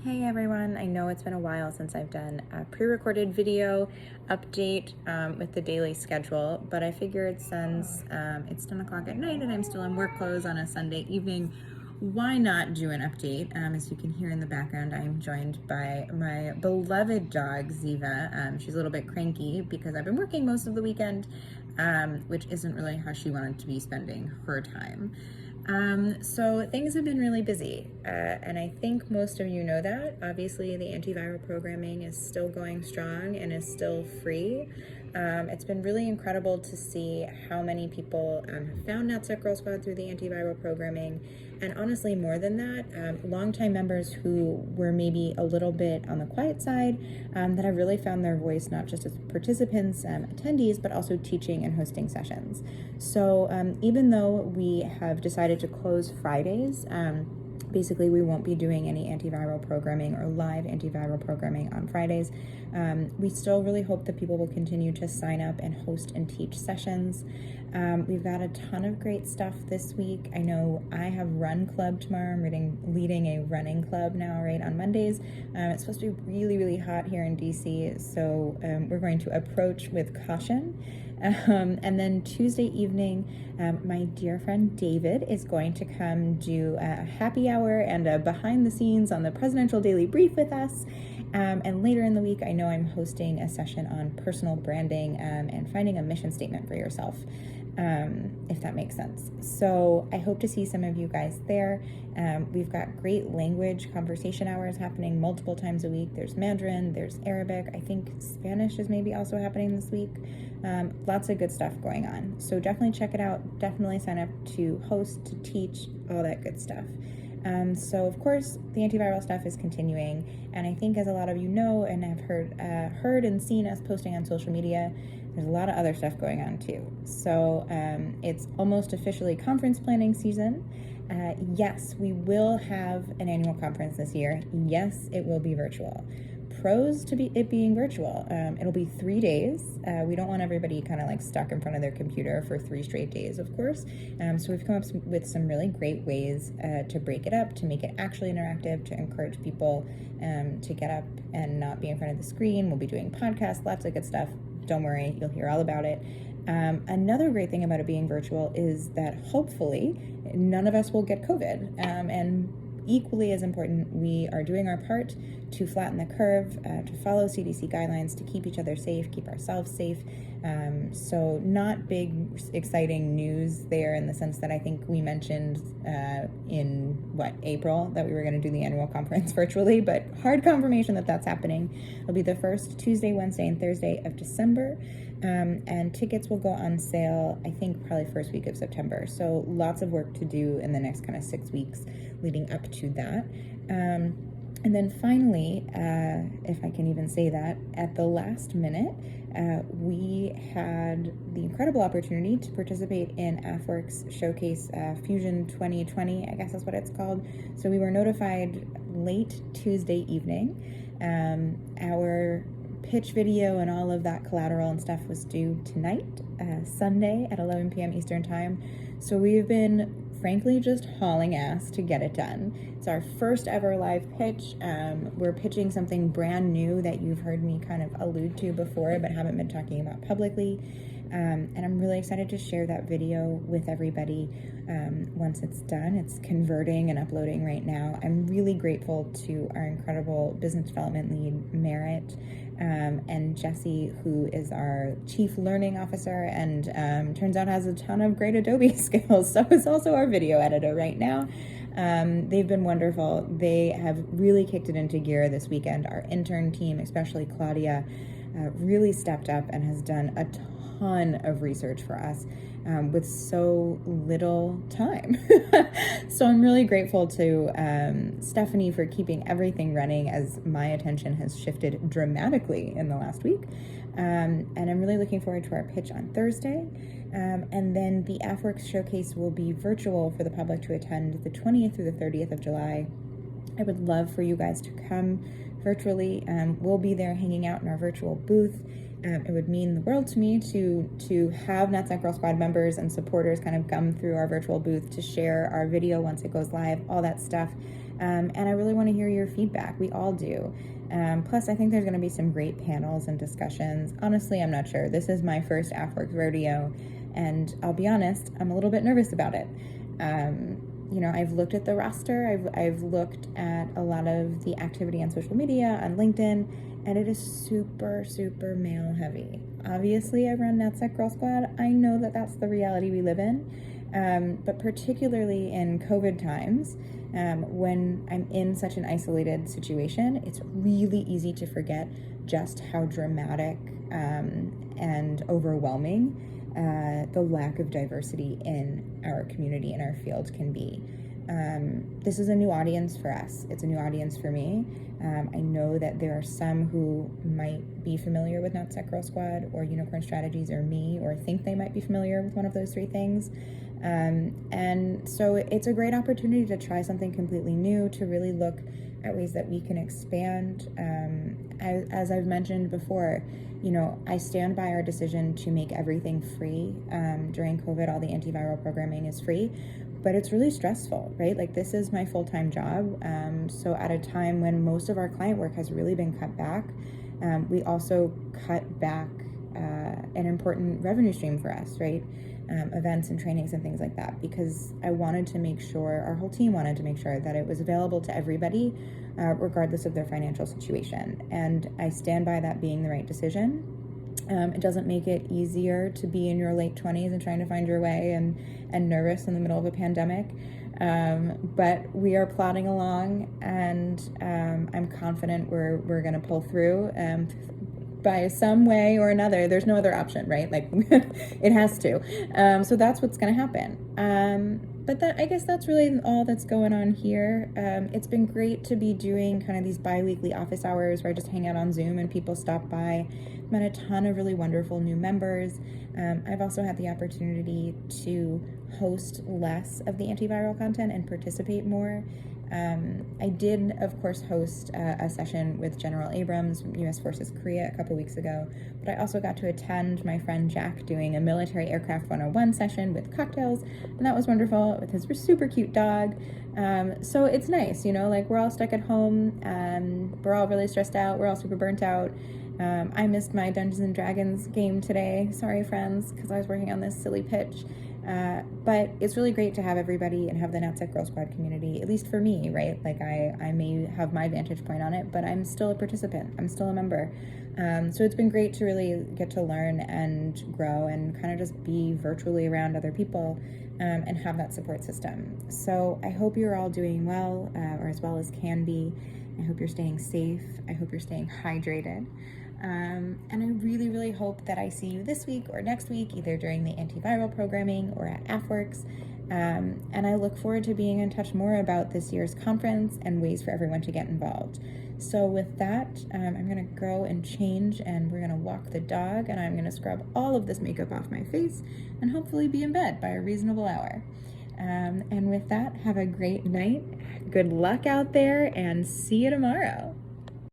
Hey everyone, I know it's been a while since I've done a pre-recorded video update with the daily schedule, but I figured since it's 10 o'clock at night and I'm still in work clothes on a Sunday evening, why not do an update? As you can hear in the background, I'm joined by my beloved dog, Ziva. She's a little bit cranky because I've been working most of the weekend, which isn't really how she wanted to be spending her time. So things have been really busy, and I think most of you know that. Obviously, the antiviral programming is still going strong and is still free. It's been really incredible to see how many people have found NatSec Girl Squad through the antiviral programming, and honestly, more than that, longtime members who were maybe a little bit on the quiet side that have really found their voice not just as participants, attendees, but also teaching and hosting sessions. So even though we have decided to close Fridays, basically we won't be doing any antiviral programming or live antiviral programming on Fridays. We still really hope that people will continue to sign up and host and teach sessions. We've got a ton of great stuff this week. I know I have Run Club tomorrow. I'm leading a running club now, right, on Mondays. It's supposed to be really, really hot here in DC, so we're going to approach with caution. And then Tuesday evening, my dear friend David is going to come do a happy hour and a behind the scenes on the Presidential Daily Brief with us. And later in the week, I know I'm hosting a session on personal branding and finding a mission statement for yourself, if that makes sense. So I hope to see some of you guys there. We've got great language conversation hours happening multiple times a week. There's Mandarin, there's Arabic. I think Spanish is maybe also happening this week. Lots of good stuff going on. So definitely check it out. Definitely sign up to host, to teach, all that good stuff. So of course the antiviral stuff is continuing, and I think as a lot of you know and have heard and seen us posting on social media, there's a lot of other stuff going on too. So it's almost officially conference planning season. Yes, we will have an annual conference this year. Yes, it will be virtual. Pros to it being virtual. It'll be 3 days. We don't want everybody kind of like stuck in front of their computer for 3 straight days, of course. So we've come up with some really great ways to break it up, to make it actually interactive, to encourage people to get up and not be in front of the screen. We'll be doing podcasts, lots of good stuff. Don't worry, you'll hear all about it. Another great thing about it being virtual is that hopefully none of us will get COVID. And equally as important, we are doing our part to flatten the curve, to follow CDC guidelines, to keep each other safe, keep ourselves safe. So not big, exciting news there in the sense that I think we mentioned in, April, that we were going to do the annual conference virtually, but hard confirmation that that's happening. It'll be the first Tuesday, Wednesday, and Thursday of December. And tickets will go on sale, I think, probably first week of September. So lots of work to do in the next kind of 6 weeks leading up to that. And then finally, if I can even say that, at the last minute, we had the incredible opportunity to participate in Afwerx Showcase Fusion 2020, I guess that's what it's called. So we were notified late Tuesday evening. Our pitch video and all of that collateral and stuff was due tonight, Sunday at 11 p.m. Eastern Time. So we've been frankly just hauling ass to get it done. It's our first ever live pitch. We're pitching something brand new that you've heard me kind of allude to before but haven't been talking about publicly. And I'm really excited to share that video with everybody once it's done. It's converting and uploading right now. I'm really grateful to our incredible business development lead, Merritt, and Jesse, who is our chief learning officer and turns out has a ton of great Adobe skills. So is also our video editor right now. They've been wonderful. They have really kicked it into gear this weekend. Our intern team, especially Claudia, really stepped up and has done a ton of research for us with so little time. So I'm really grateful to Stephanie for keeping everything running as my attention has shifted dramatically in the last week. And I'm really looking forward to our pitch on Thursday. And then the Afwerx Showcase will be virtual for the public to attend the 20th through the 30th of July. I would love for you guys to come virtually. We'll be there hanging out in our virtual booth. It would mean the world to me to have NatSec Girl Squad members and supporters kind of come through our virtual booth to share our video once it goes live, all that stuff. And I really want to hear your feedback. We all do. Plus, I think there's going to be some great panels and discussions. Honestly, I'm not sure. This is my first Afwerx rodeo, and I'll be honest, I'm a little bit nervous about it. I've looked at the roster, I've looked at a lot of the activity on social media, on LinkedIn, and it is super, super male heavy. Obviously, I run NatSec Girl Squad. I know that that's the reality we live in, but particularly in COVID times, when I'm in such an isolated situation, it's really easy to forget just how dramatic and overwhelming the lack of diversity in our community and our field can be. This is a new audience for us. It's a new audience for me. I know that there are some who might be familiar with NatSec Girl Squad or Unicorn Strategies or me, or think they might be familiar with one of those three things. And so it's a great opportunity to try something completely new, to really look at ways that we can expand. As I've mentioned before, I stand by our decision to make everything free. During COVID, all the antiviral programming is free, but it's really stressful, right? Like, this is my full-time job. So at a time when most of our client work has really been cut back, we also cut back an important revenue stream for us, right? Events and trainings and things like that, because I wanted to make sure, our whole team wanted to make sure that it was available to everybody, regardless of their financial situation. And I stand by that being the right decision. It doesn't make it easier to be in your late 20s and trying to find your way and nervous in the middle of a pandemic. But we are plodding along, and I'm confident we're going to pull through. By some way or another. There's no other option, right? Like, it has to. So that's what's going to happen. But I guess that's really all that's going on here. It's been great to be doing kind of these bi-weekly office hours where I just hang out on Zoom and people stop by. I've met a ton of really wonderful new members. I've also had the opportunity to host less of the antiviral content and participate more. I did, of course, host a session with General Abrams, U.S. Forces Korea, a couple weeks ago, but I also got to attend my friend Jack doing a military aircraft 101 session with cocktails, and that was wonderful with his super cute dog. So it's nice, like, we're all stuck at home, we're all really stressed out, we're all super burnt out. I missed my Dungeons and Dragons game today. Sorry, friends, because I was working on this silly pitch. But it's really great to have everybody and have the NatSec Girl Squad community, at least for me, right? Like, I may have my vantage point on it, but I'm still a participant. I'm still a member. So it's been great to really get to learn and grow and kind of just be virtually around other people, and have that support system. So I hope you're all doing well, or as well as can be. I hope you're staying safe. I hope you're staying hydrated. And I really, really hope that I see you this week or next week, either during the antiviral programming or at Afwerx. And I look forward to being in touch more about this year's conference and ways for everyone to get involved. So with that, I'm going to go and change, and we're going to walk the dog, and I'm going to scrub all of this makeup off my face and hopefully be in bed by a reasonable hour. And with that, have a great night. Good luck out there, and see you tomorrow.